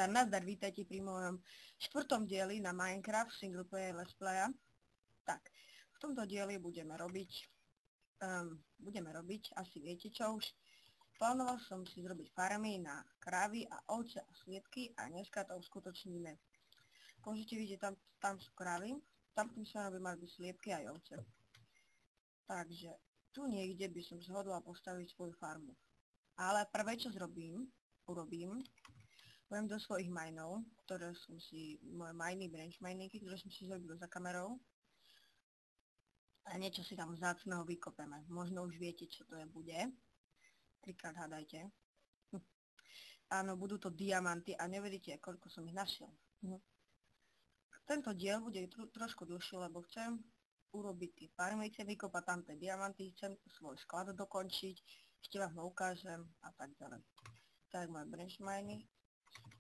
nazdar, vítajte pri mojom 4. dieli na Minecraft singleplayer let's playa. Tak, v tomto dieli budeme robiť, asi viete čo už. Plánoval som si zrobiť farmy na krávy a ovce a sliepky a dneska to uskutočníme. Môžete vidieť, tam sú krávy, tam sa mali byť sliepky aj ovce. Takže tu niekde by som zhodla postaviť svoju farmu. Ale prvé čo urobím, budem do svojich mineov, ktoré som si, moje branch miningy, ktoré som si zrobil za kamerou. A niečo si tam vzácneho vykopeme. Možno už viete, čo to bude. 3-krát hádajte. Áno, budú to diamanty a nevedíte, koľko som ich našiel. Tento diel bude trošku dlhší, lebo chcem urobiť tie farmy, chcem vykopať tam tie diamanty, chcem svoj sklad dokončiť, ešte vám ho ukážem a tak ďalej. Tak moje branch miny.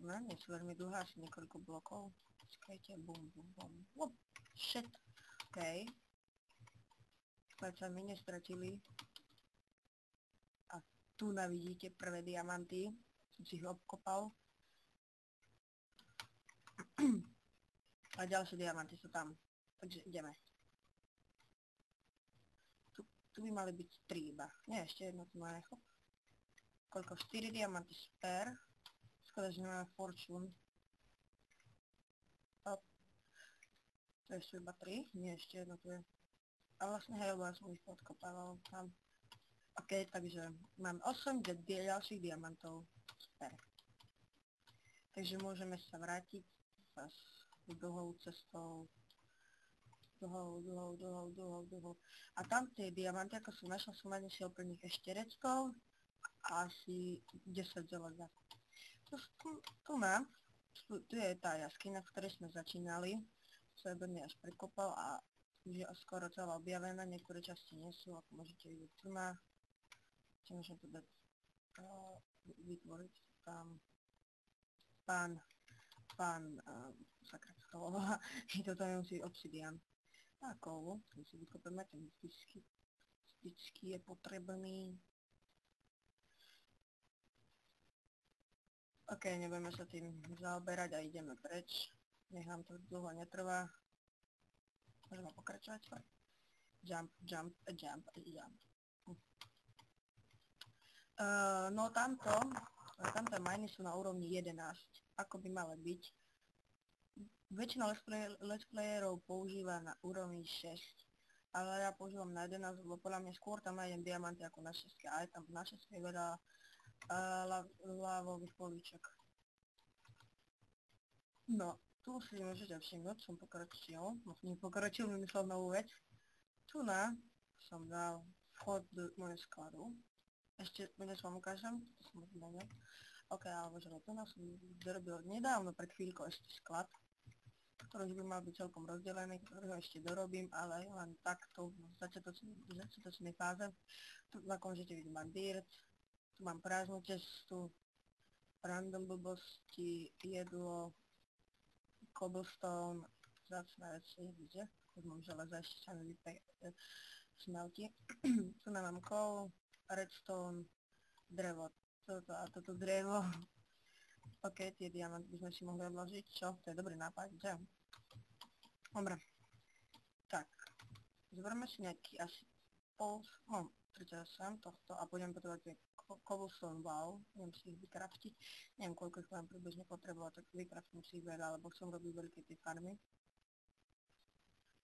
No, nie sú veľmi dlhé, asi niekoľko blokov. Počkajte, bum. Shit. OK. Sa mi nestratili. A tu vidíte prvé diamanty. Som si ich obkopal. A ďalšie diamanty sú tam. Takže ideme. Tu by mali byť 3 iba. Nie, ešte jedno tu má nechop. Koľko? 4 diamanty, super. Škoda, že nemáme fortune. To sú iba 3, nie, ešte jedno tu je. A vlastne hej, lebo ja som ich podkopával tam. OK, takže mám 8 ďalších diamantov. Super. Takže môžeme sa vrátiť zase dlhou cestou. Dlhou. A tam tie diamanty, ako som našla, som našiel pre nich ešte redstone a asi 10 železa. Tu je tá jaskyňa, v ktorej sme začínali, čo je Bernie až prekopal a už je skoro celá objavená, niektoré časti nie sú, ako môžete vidieť tu má. Čo môžem tu dať vytvoriť tam sakra to volá, toto nemusí obsidian. A kovu, tu si vykopeme, ten vždycky je potrebný. OK, nebudeme sa tým zaoberať a ideme preč. Nech nám to dlho netrvá. Môžeme pokračovať. Jump. No tamto miny sú na úrovni 11, ako by mali byť. Väčšina let's playerov používa na úrovni 6, ale ja používam na 11, lebo podľa mňa skôr tam nájdem diamanty ako na 6, a aj tam na 6 je veľa lávových políček. No, tu si môžete všimnúť, som pokročil, vymyslel novú vec. Tu som dal vchod do môjho skladu. Ešte dnes vám ukážem, to som odmenil. OK, alebo že tu som dorobil nedávno pred chvíľkou ešte sklad, ktorý by mal byť celkom rozdelený, ktorý ho ešte dorobím, ale len takto v začiatočnej fáze. Tu môžete vidieť, mám dirt. Tu mám prázdnu cestu, random blbosti, jedlo, cobblestone, vzácne veci, vidíte? Tu mám železa, ešte sa mi smelti. Tu mám coal, redstone, drevo. Toto drevo. OK, tie diamanty by sme si mohli odložiť, čo? To je dobrý nápad, že? Dobre. Tak. Zoberme si nejaký asi 38 tohto a budem potrebovať cobblestone wow, budem si ich vykraftiť, neviem koľko ich budem približne potrebovať, tak vykraftím si ich veľa, lebo som robil veľké tie farmy.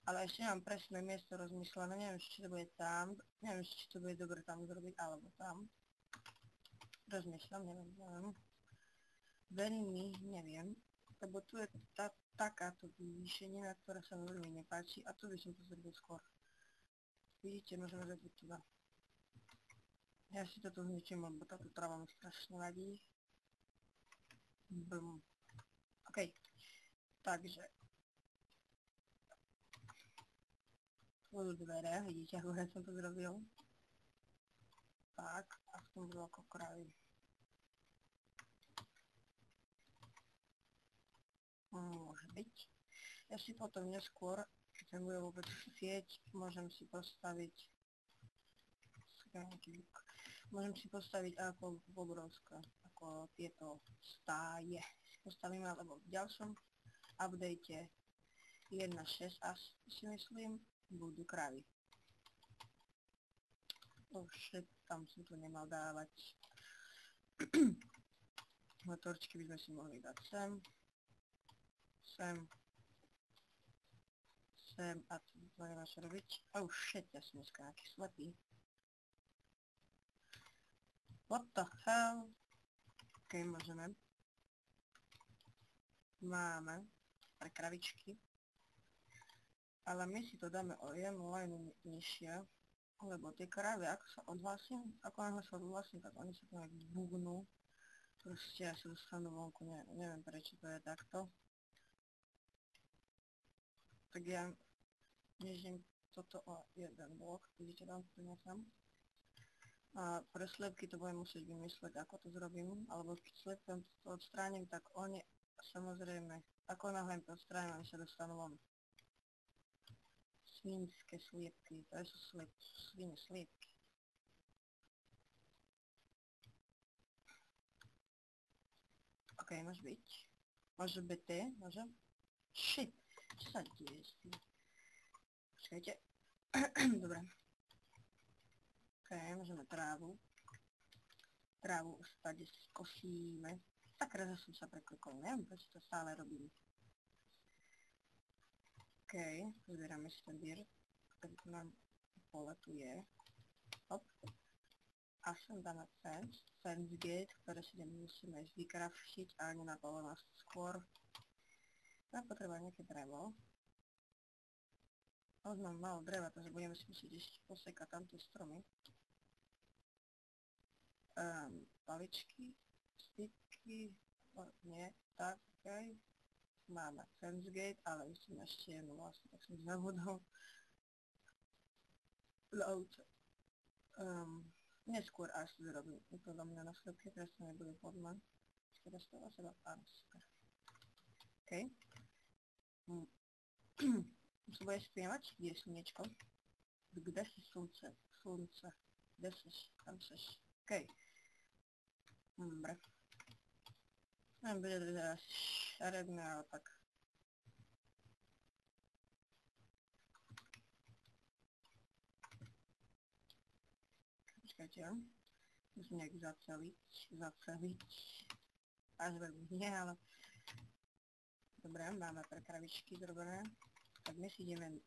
Ale ešte nemám presné miesto rozmyslené, neviem či to bude tam, neviem či to bude dobre tam zrobiť, alebo tam. Rozmýšľam, neviem. Veľmi neviem, lebo tu je takáto vyšenina, ktorá sa mi veľmi nepáči a tu by som to zrobil skôr. Vidíte, môžeme zrobiť tuda. Ja si toto zničím, lebo táto tráva mi strašne vadí. Bum. OK. Takže. Tu budú dvere, vidíte, ako som to zrobil. Tak, a v tom budú ako krávy. Môže byť. Ja si potom neskôr, keď bude vôbec chcieť, môžem si postaviť ako bobrovská, ako tieto stáje, postavíme, lebo v ďalšom update 1.6 asi si myslím, budú kravy. Oh shit, tam som to nemal dávať. Motorčky by sme si mohli dať sem. Sem a to nemáš robiť. Oh shit, ja som dneska nejaký slepý. What the hell? Ok, môžeme. Máme pre kravičky. Ale my si to dáme o jednu line nižšie. Lebo tie kravy, ako sa odhlásim, tak oni sa tam bugnú. Proste sa dostanú vonku, neviem prečo to je takto. Tak ja nežím toto o jeden blok, vidíte tam, to nechám. A pre slepky to budem musieť vymysleť, ako to zrobím, alebo keď slepkem to odstránim, tak oni samozrejme, ako náhle to odstránim, oni sa dostanú von. Svinské sliepky, to sú svine sliepky. Ok, môže byť. Môže BT, môže? Shit, čo sa deje s tým? Počkajte. Dobre. Ok, môžeme trávu. Trávu stade skosíme. Tak raz som sa preklikol, neviem, prečo to stále robím. OK, zbierame si ten dirt, ktorý tu nám pole tu je. Hop. A sem dáme fence gate, ktoré si musíme vykraftiť a nenapalo nás skôr. Tam potreba nejaké drevo. Už mám málo dreva, takže budeme si musieť ešte posekať tamto stromy. Paličky, styky, nie, tak, okej. Máme fence gate, ale už som ešte jednu vlastne, tak som zabudol. Load. Neskôr až zrobím podľa mňa na slepke, teraz to nebude podľa. Škoda z toho seba, áno, super. OK. Musím bude spievať, kde je slnečko. Kde si slunce? Slunce. Kde seš? Tam seš. OK. Dobre. Bude teraz šaredné, ale tak. Počkajte, musím nejak zaceliť. Až veľmi nie, ale... Dobre, máme pre kravičky zrobené. Tak my si ideme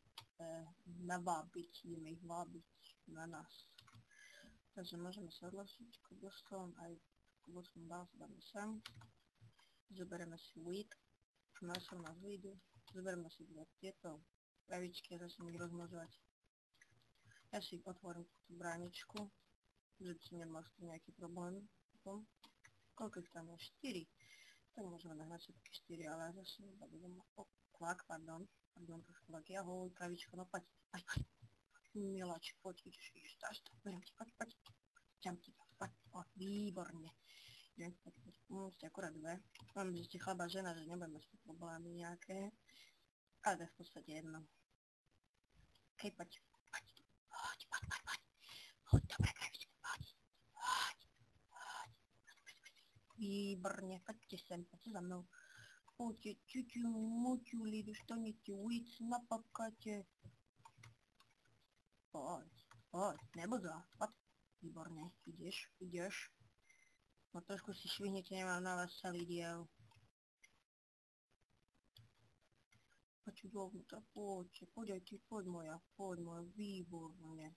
ideme ich vábiť na nás. Takže môžeme sa odložiť cobblestone, aj cobblestone dal sa dáme sem. Zoberieme si wheat, nasom na weedu, zoberieme si dve tieto kravičky a začneme ich rozmnožovať. Ja si otvorím tú bráničku, že si nemá s tým nejaký problém. Koľko ich tam je? 4. Tak môžeme nahrať všetky 4, ale ja zase budem kvak, pardon, trošku kvak, ahoj, kravičko, no poď, miláč, poď, ideš, beriem ti, poď, ťam ti to, poď, výborne. Ste akurát dve. Mám, že ste chlaba žena, že nebudeme s tým problémy nejaké. Ale to je v podstate jedno. Okej, poď. Hoď, dobre, kravička, poď. Výborne, poďte sem, poďte za mnou. Poďte, čuťu, muťuli, dostanete víc na papkate. Poď, nebudza, poď. Výborne, ideš. No trošku si švihnete, nemám na vás celý diel. Poďte dovnútra, poďte, poď moja, výborne.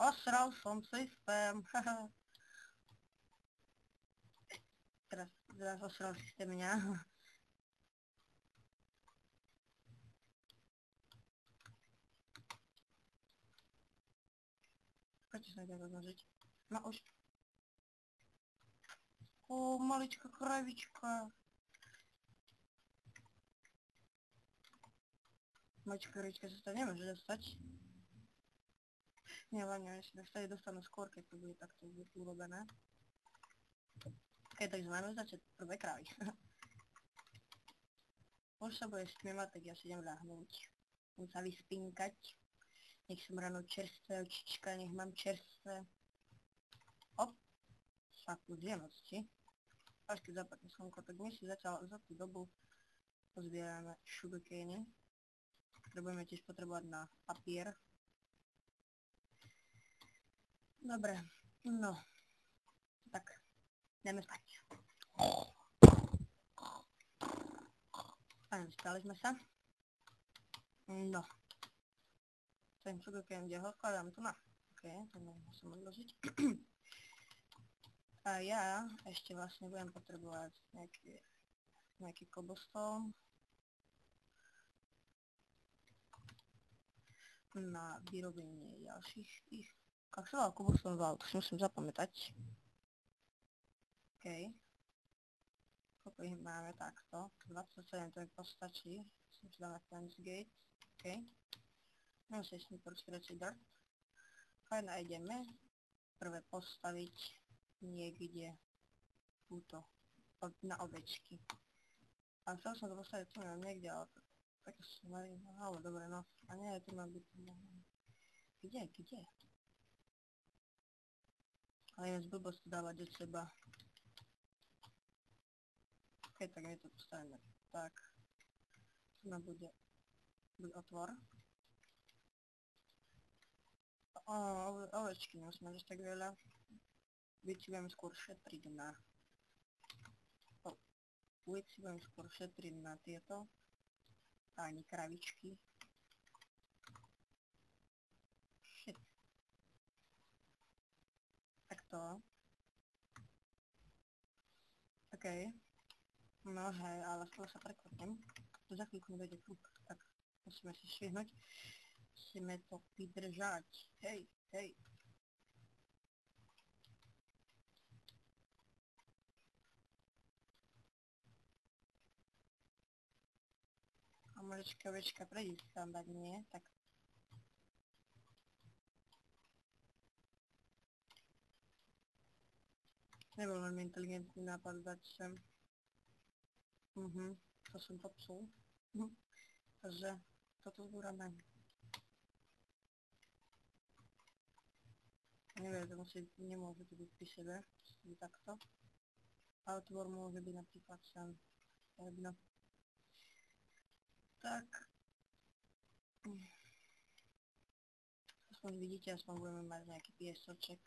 Osral som systém, haha. Teraz osral systém mňa. Prečo sa nedá rozmnožiť? No už. Maličká kravička. Maličká kravička sa to nemôže dostať. Nevadne, že sa dostanú skôr, keď to bude takto urobené. Ok, takže máme začať prvé kravy. Už sa bude stmievať, tak ja si idem ľahnúť. Budem sa vyspinkať. Nech som ráno čerstvé očička, nech mám čerstvé. Hop. fakt už je noc, či? Až keď zapadne slnko, tak my si zatiaľ za tú dobu pozbierame sugarcane, ktoré budeme tiež potrebovať na papier. Dobre, no, tak, ideme spať. Fajn, spali sme sa. No. Ten sugarcane, kde ho skladám tu na. OK, to musím odložiť. A ja ešte vlastne budem potrebovať nejaký cobblestone na vyrobenie ďalších tých. Ak sa volá cobblestone val, to si musím zapamätať. OK. Koľko ich máme takto? 27, to mi postačí. Som si dal na fence gate. OK. Nemusím si poručiť radšej dirt. Fajn, a ideme prvé postaviť niekde túto na ovečky. A chcel som to postaviť tu niekde, ale také som marím, ale dobre, no. A nie, tu má byť... Kde? Ale je zblbosť dávať od seba. Ok, tak my to postavíme tak. Tu nám bude otvor. Ovečky nemusíme dať tak veľa. Víc budem skôr šetriť na... budem skôr šetriť na tieto. Ani kravičky. Shit. Takto. OK. No hej, ale skôr sa prekvapnem. To za chvíľku nedojde krúk. Tak musíme si švihnúť. Musíme to vydržať. Hej. A ovečka, prejdi si tam dať, nie? Tak. Nebol veľmi inteligentný nápad dať sem. To som popsul. Takže toto zbúrame. Neviem, to nemôže to byť pri sebe. Takto. A otvor môže byť napríklad sem. Jedno. Tak. Aspoň vidíte, aspoň budeme mať nejaký piesoček.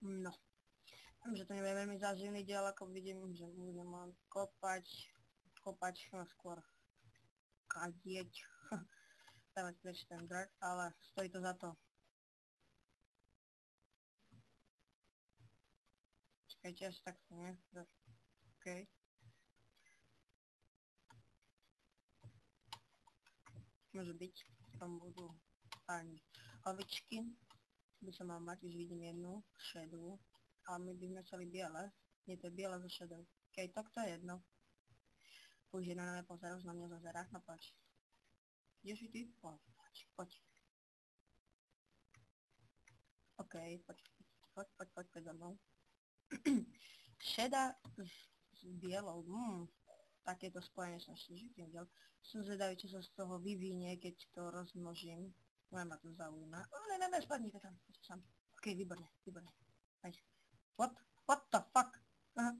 No. Viem, že to nebude veľmi záživný diel, ako vidím, že budem len kopať, no skôr kadieť, dávať preč ten dirt, ale stojí to za to. Čakajte, asi takto, nie? OK. Môže byť, tam budú ani ovičky. By som mal mať, už vidím jednu šedú, ale my by sme chceli biele. Nie, to je biele zo šedou. OK, tak to je jedno. Už jedna na mňa pozera, už na mňa zazerá, no poď. Ideš ty? Poď. OK, poď za mnou. Šedá s bielou, takéto spojenie som ešte v videl. Som zvedavý, čo sa z toho vyvinie, keď to rozmnožím. Moja ma to zaujíma. Ne, spadnite tam, poďte sám. OK, výborne. Hej. What the fuck? Aha.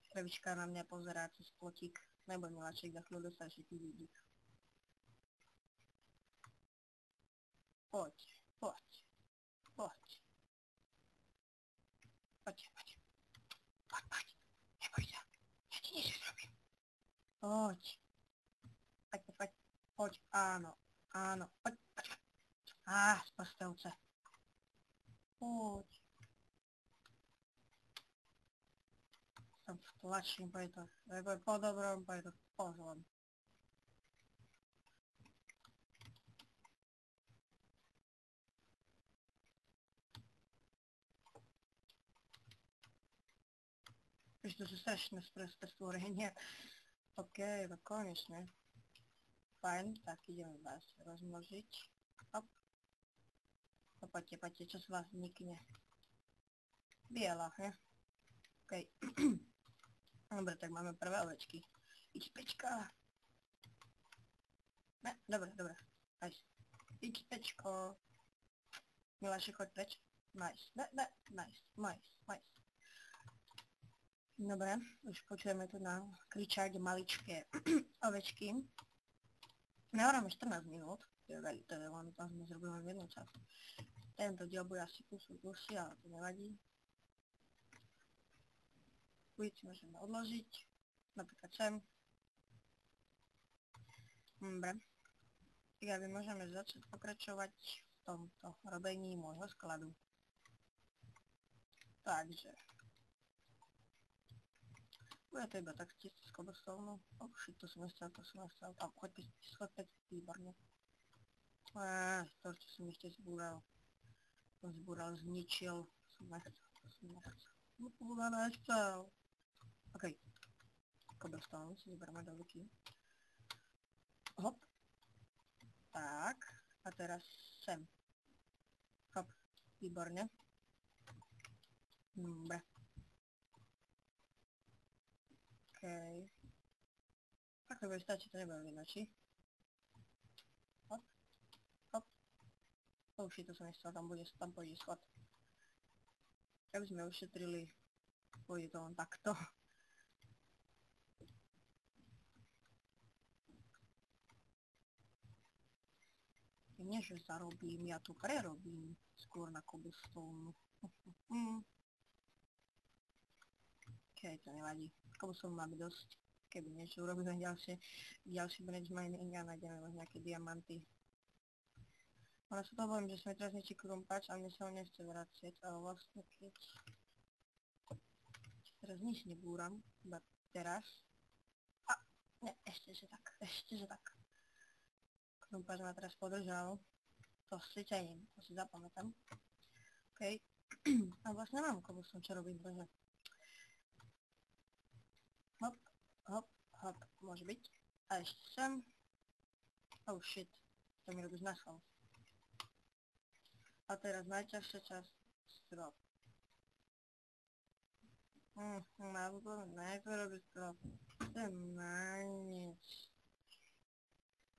Kravička na mňa pozerá cez plotík. Neboj miláček, za chvíľu dostaneš ty vidík. Poď. Neboj sa. Ja ti niečo zrobím. Poď. Áno. Poď. Spastavce. Poď. Tam vtlačím, poď to. Po dobrom, poď to pozlom. Ešte to sú strašné stvorenia. OK, to konečne. Fajn, tak ideme vás rozmnožiť. Hop. Poďte, čo sa vás nikne. Biela, he? OK. Dobre, tak máme prvé ovečky. Iď pečka. Ne, dobre, dobre. Nice. Iď pečko. Miláši, choď preč. Nice. Ne, ne, nice, nice, nice. Dobre, už počujeme tu na kričať maličké ovečky. Nehráme 14 minút, to je len tam sme zrobili len jednu časť. Tento diel bude asi kúsok dlhší, ale to nevadí. Ulici môžeme odložiť, napríklad sem. Dobre. Tak aby môžeme začať pokračovať v tomto robení môjho skladu. Takže. Bude to iba tak čisto z cobblestone. Oh shit, to som nechcel. Tam, choď päť, výborne. To, čo som ešte zbúral. To zbúral, zničil. To som nechcel. OK. Cobblestone si zberme do ruky. Hop. Tak. A teraz sem. Hop. Výborne. Dobre. OK. Tak to bude stačiť, to nebude vidno, či? Hop. Hop. Oh shit, to som nechcel, tam pôjde schod. Keby sme ušetrili, pôjde to len takto. Nie, že zarobím, ja tu prerobím skôr na cobblestone. OK, to nevadí. Cobblestone máme dosť. Keby niečo urobíme ďalší branch mining a nájdeme možno nejaké diamanty. Ale sa to bojím, že sme teraz niečí krumpač a mne sa ho nechce vracieť, ale vlastne keď teraz nič nebúram, iba teraz. A, ne, ešte že tak. Krumpač ma teraz podržal. To si ťaním, to si zapamätám. OK. A vlastne mám cobblestone, čo robím, bože. Hop, hop, hop, môže byť. A ešte sem. Oh shit, to mi robíš na schvál. A teraz najťažšia časť, strop. Najprv robiť strop. To je na nič.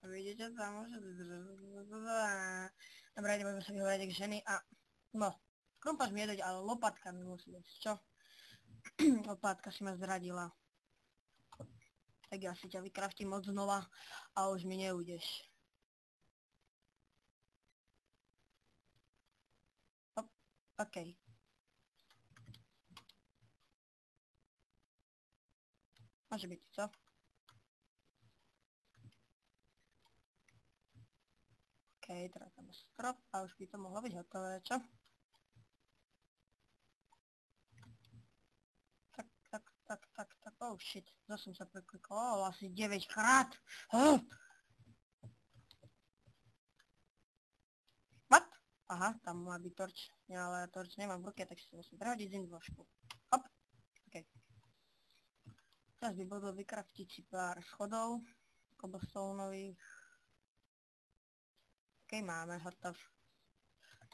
Vidíte tam, že... Dobre, nebudeme sa vyhovárať jak ženy a... No, krumpač mi jedeť, ale lopatka mi musí dať, čo? Lopatka si ma zradila. Tak ja si ťa vykraftím od znova a už mi neudeš. Hop, okej. Môže byť, co? OK, teraz tam strop a už by to mohlo byť hotové, čo? Tak, oh shit, zase som sa preklikol, asi 9 krát. What? Aha, tam má byť torč, ja, ale torč nemám v ruke, tak si musím prehodiť z indvošku. Hop, OK. Teraz by bolo vykraftiť si pár schodov, cobblestoneových. OK, máme hotov.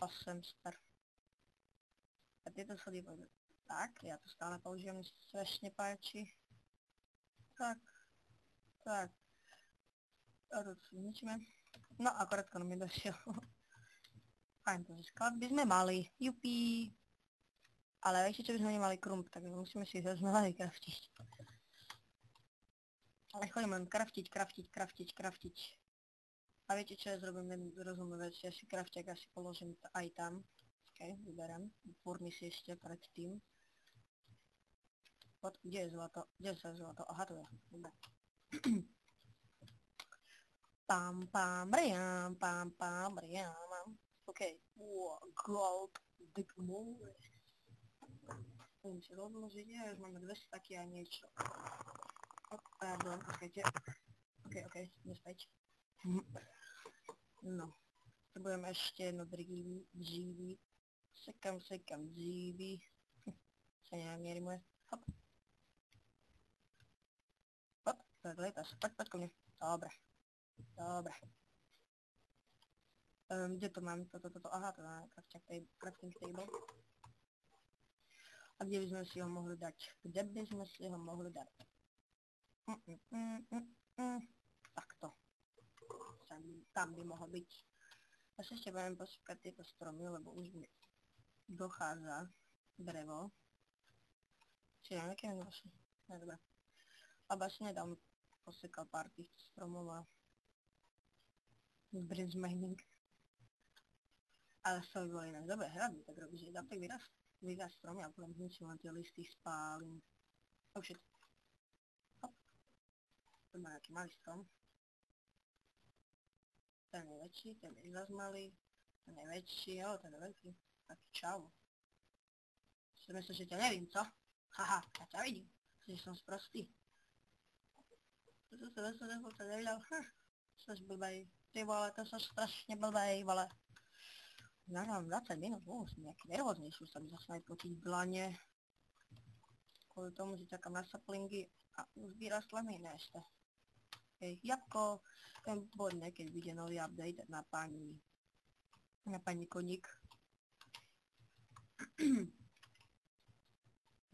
8 super. A tieto schody pôjdu tak, ja to stále použijem, mi strašne páči. Tak. A to si zničíme. No, akorát mi došiel. Fajn, to sklad by sme mali. Jupí. Ale viete, čo by sme nemali krump, tak musíme si ho znova vykraftiť. Ale chodím len kraftiť. A viete čo, ja zrobím jednu rozumnú vec, ja si krafťak asi položím aj tam. OK, vyberiem. Furni si ešte predtým. Kde je zlato? Kde sa zlato? Aha, tu je. Dobre. Pam, riam. OK. Gold. Big more. Budem si rozložiť, ja už máme 200 taky a niečo. Pardon, počkajte. OK, nespäť. No. Potrebujem ešte jedno dříví. Sekam, dříví. Sa nerimuje. Hop. Hop, letáš. Poď ko mne. Dobre. Kde to mám? Toto. Aha, to má crafting table. A kde by sme si ho mohli dať? Takto. tam by mohol byť. Ja sa ešte budem pošúkať tieto stromy, lebo už mi dochádza drevo. Čiže ja nekým vlastne. No dobré. Lebo asi nedám posekal pár týchto stromov a bridge mining. Ale z toho by boli inak dobré hrady, tak robíš, že dám tak vyraz stromy a potom zničím len tie listy, spálim. Oh shit. Hop. To má nejaký malý strom. Ten je väčší, ten je zase malý. Ten je väčší, jo, ten je veľký. Taký čau. Si myslíš, že ťa nevím, co? Haha, ja ťa vidím. Že som sprostý. To sa nevidel. Sož blbej. Ty vole, to sa strašne blbej, vole. Ja mám 20 minút, som nejaký nervóznejší, sa mi zase aj potiť v lane. Kvôli tomu, že čakám na saplingy a už vyrastla mi ešte. Hej, jabko, ten bodne, keď vyjde nový update na pani koník.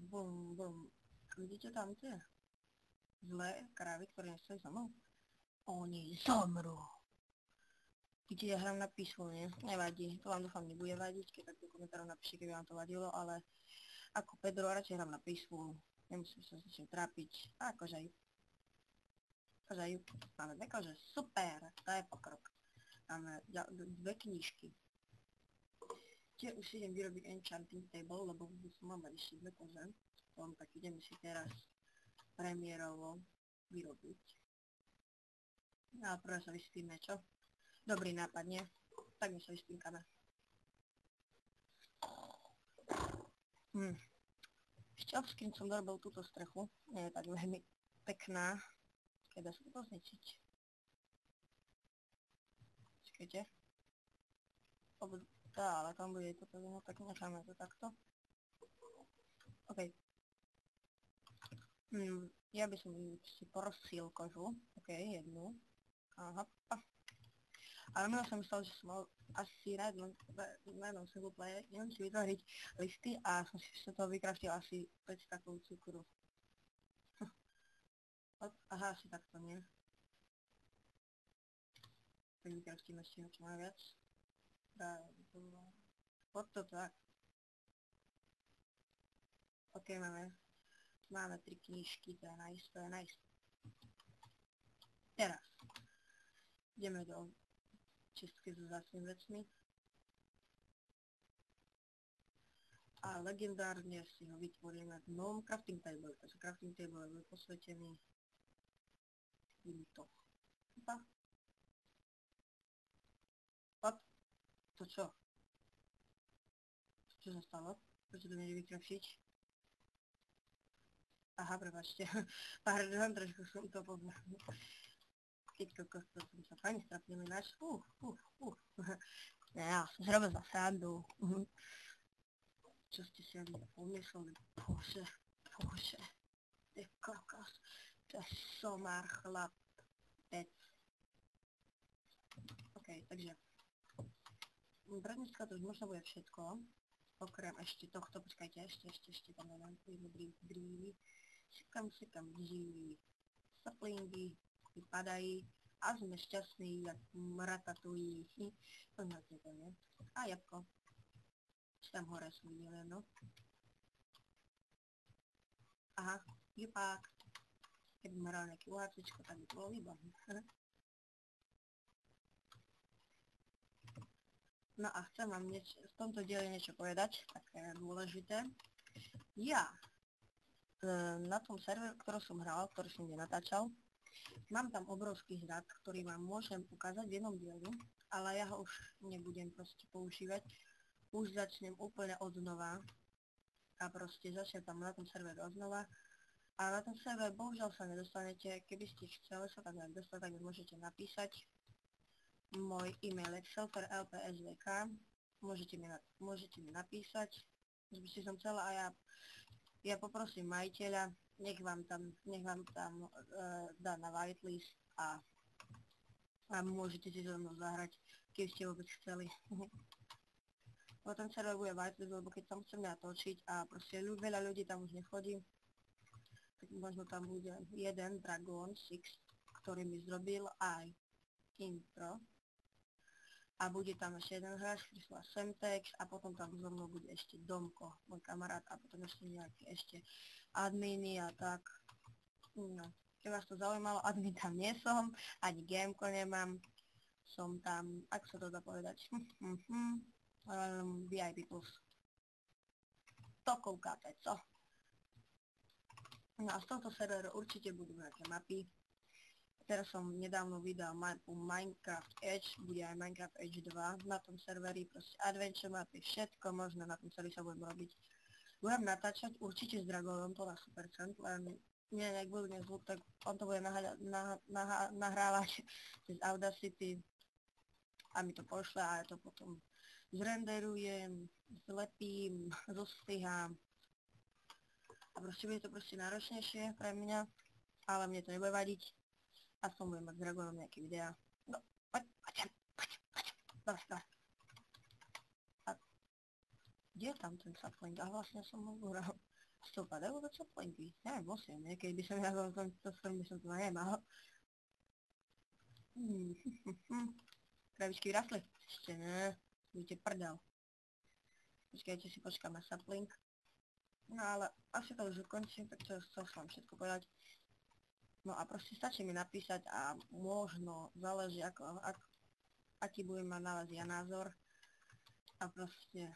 Bum, bum. Vidíte tam tie zlé krávy, ktoré nestojí za mnou? Oni zomrú. Keď ja hrám na písmu, nie? Nevadí, to vám dúfam nebude vadiť, keď tak do komentárov napíšte, keby vám to vadilo, ale ako Pedro radšej hrám na písmu, nemusím sa s ničím trápiť, a akože máme dve kože, super, to je pokrok. Máme dve knižky. Čiže už si idem vyrobiť enchanting table, lebo by som mal mať ešte dve kože. Tom tak idem si teraz premiérovo vyrobiť. No ale prvé sa vyspíme, čo? Dobrý nápad, nie? Tak my sa vyspínkame. Ešte offscreen som dorobil túto strechu, nie je tak veľmi pekná. Keď dá sa to pozničiť. Čakajte. Tá, ale tam bude toto, no tak necháme to takto. OK. Ja by som si porozsil kožu. OK, jednu. Aha. Ale minul som myslel, že som mal asi na jednom single player, neviem si vytvoriť listy a som si z toho vykraftil asi 5 takov cukru. Aha, asi takto nie. Tak vykraftíme si ho čo má viac. Pod to tak. OK, máme 3 knižky, to je nice. Teraz ideme do čistky so vzácnymi vecmi. A legendárne si ho vytvoríme v novom crafting table. Takže crafting table je posvetený týmto. To čo? Čo sa stalo? Prečo to nejde vykraftiť? Aha, prepáčte. Pardon, trošku som to povedal. Keď kokos, to som sa fajne strapnil ináč. Ja som zrobil za srandu. Čo ste si ani pomysleli? Bože. Ty kokos. To je somár chlap. Pec. OK, takže pre dneska to už možno bude všetko. Okrem ešte tohto, počkajte, ešte tam dám jednu brývy. Sekam živý. Saplingy vypadají a sme šťastní, jak mratatují. Poznáte to, nie? A jabko. Či tam hore som videl jedno. Aha, jupák. Keby ma hral nejaký uhácičko, tak by to bolo výborné. No a chcem vám v tomto diele niečo povedať, také dôležité. Ja na tom serveru, ktorý som hral, ktorý som nenatáčal, mám tam obrovský hrad, ktorý vám môžem ukázať v jednom dielu, ale ja ho už nebudem proste používať. Už začnem úplne od znova a proste začnem tam na tom serveru od znova. A na tom server bohužiaľ sa nedostanete, keby ste chceli sa tam dostať, tak môžete napísať môj e-mail excelfer.lpsvk, môžete mi napísať, že by ste som chcela a ja poprosím majiteľa, nech vám tam dá na whitelist a môžete si so mnou zahrať, keby ste vôbec chceli. Potom server bude whitelist, lebo keď tam chcem natočiť a proste veľa ľudí tam už nechodí, tak možno tam bude jeden Dragon 6, ktorý mi zrobil aj intro. A bude tam ešte jeden hráč, ktorý sa volá Semtex a potom tam so mnou bude ešte Domko, môj kamarát a potom ešte nejaké ešte adminy a tak. No, keď vás to zaujímalo, admin tam nie som, ani gameko nemám. Som tam, ak sa to dá povedať, VIP plus. To koukáte, co? No a z tohto serveru určite budú nejaké mapy. Teraz som nedávno vydal mapu Minecraft Edge, bude aj Minecraft Edge 2 na tom serveri, proste adventure mapy, všetko možné na tom celý sa budem robiť. Budem natáčať určite s Dragonom, to na 100%, len nie, ak budú zvuk, tak on to bude nahrávať cez Audacity a mi to pošle a ja to potom zrenderujem, zlepím, zostrihám a proste bude to proste náročnejšie pre mňa, ale mne to nebude vadiť. Aspoň budem mať s Dragonom nejaké videá. No, poď. Dobre. A kde je tam ten sapling? A vlastne som ho zúral. 100 vôbec saplingy? Neviem, musím, niekedy by som ja to by som to nemal. Krabičky vyrastli? Ešte ne, budete prdel. Počkajte si, počkám na sapling. No ale asi to už ukončím, pretože chcel som všetko povedať. No a proste stačí mi napísať a možno, záleží aký budem mať na vás ja názor. A proste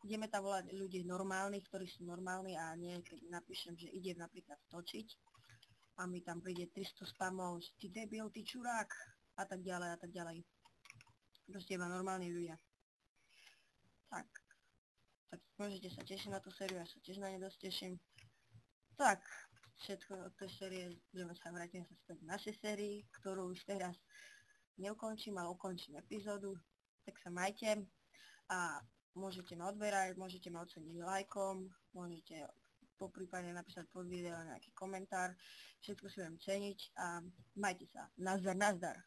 ideme tam volať ľudí normálnych, ktorí sú normálni a nie keď napíšem, že idem napríklad točiť a mi tam príde 300 spamov, že ty debil, ty čurák a tak ďalej. Proste iba normálni ľudia. Tak môžete sa tešiť na tú sériu, ja sa tiež na ne dosť teším. Tak, všetko od tej série, vrátime sa späť k našej sérii, ktorú už teraz neukončím, ale ukončím epizódu. Tak sa majte a môžete ma odberať, môžete ma oceniť lajkom, môžete poprípadne napísať pod video nejaký komentár, všetko si budem ceniť a majte sa. Nazdar, nazdar.